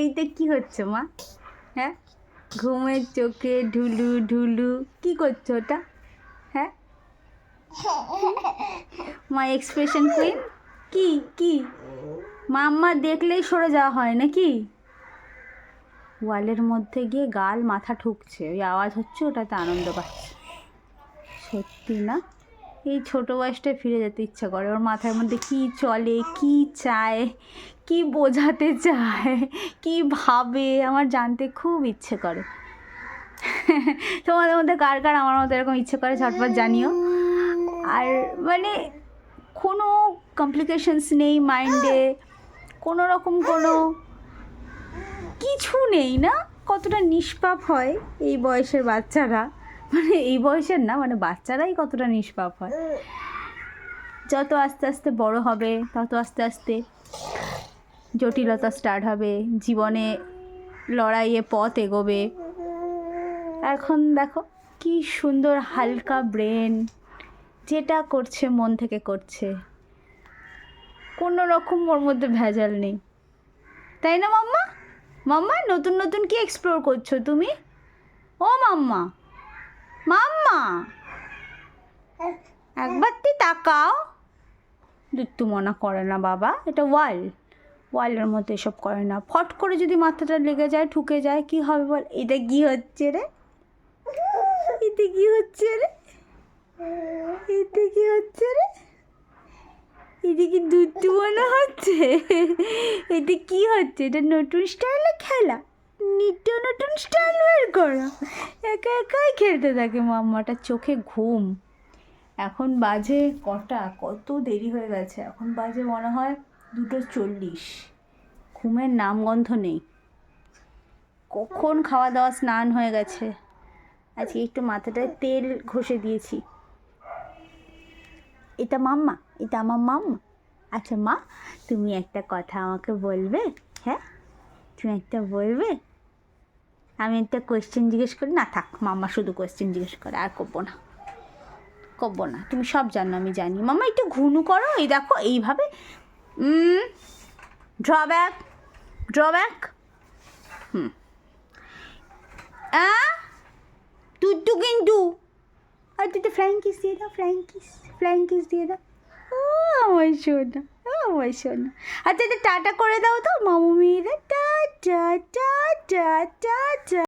এইটা কি হচ্ছে মা? হ্যাঁ, ঘুমের চোখে ঢুলু ঢুলু কি করছো ওটা? হ্যাঁ, মা এক্সপ্রেশন কুইন কি কি মাম্মা দেখলেই সরে যাওয়া হয় নাকি? ওয়ালের মধ্যে গিয়ে গাল মাথা ঠুকছে, ওই আওয়াজ হচ্ছে, ওটাতে আনন্দ পাচ্ছে। সত্যি না, এই ছোটো বয়সটায় ফিরে যেতে ইচ্ছা করে। ওর মাথার মধ্যে কী চলে, কী চায়, কী বোঝাতে চায়, কী ভাবে, আমার জানতে খুব ইচ্ছে করে। তোমাদের মধ্যে কার কার আমার মতো এরকম ইচ্ছে করে ঝটপট জানিও। আর মানে কোনো কমপ্লিকেশনস নেই মাইন্ডে, কোনো রকম কোনো কিছু নেই না। কতটা নিষ্পাপ হয় এই বয়সের বাচ্চারা, মানে এই বয়সের না, মানে বাচ্চারাই কতটা নিষ্পাপ হয়। যত আস্তে আস্তে বড় হবে তত আস্তে আস্তে জটিলতা স্টার্ট হবে, জীবনে লড়াইয়ে পথ এগোবে। এখন দেখো কি সুন্দর হালকা ব্রেন, যেটা করছে মন থেকে করছে, কোনো রকম ওর মধ্যে ভেজাল নেই, তাই না মাম্মা? মাম্মা নতুন নতুন কি এক্সপ্লোর করছো তুমি? ও মাম্মা, মাম্মা একবার তুই তাকাও। দুত্তু মনা করে না বাবা, এটা ওয়ালের মধ্যে এসব করে না। ফট করে যদি মাথাটা লেগে যায়, ঠুকে যায়, কি হবে বল? এটা কি হচ্ছে রে? এটা কি হচ্ছে রে? এটা কি হচ্ছে রে? এটা কি দুত্তু মনে হচ্ছে? এটা কি হচ্ছে? এটা নতুন স্টাইলে খেলা, নিত্য নতুন স্টাইল বের করা, একা একাই খেলতে থাকে মাম্মাটা। চোখে ঘুম। এখন বাজে কটা, কত দেরি হয়ে গেছে, এখন বাজে মনে হয় 2:40। ঘুমের নামগন্ধ নেই। কখন খাওয়া দাওয়া স্নান হয়ে গেছে, আজকে একটু মাথাটায় তেল ঘষে দিয়েছি। এটা মাম্মা, এটা আমার মাম্মা। আচ্ছা মা, তুমি একটা কথা আমাকে বলবে? হ্যাঁ, তুমি একটা বলবে? আমি একটা কোয়েশ্চেন জিজ্ঞেস করি না? থাক, মাম্মা শুধু কোয়েশ্চেন জিজ্ঞেস করে, আর করবো না, করবো না। তুমি সব জানো, আমি জানি। মাম্মা একটু ঘুনু করো, এই দেখো এইভাবে। Drawback, drawback. টুট্টু কিন্তু, আর তুই তো ফ্লাইং কিস দিয়ে দাও, ফ্লাইং কিস, ফ্লাইং কিস দিয়ে দাও। ও আমার সোনা, ও আমার সোনা। আচ্ছা টাটা করে দাও তো মামু মেয়েরা, টাটা টাটা টাটা।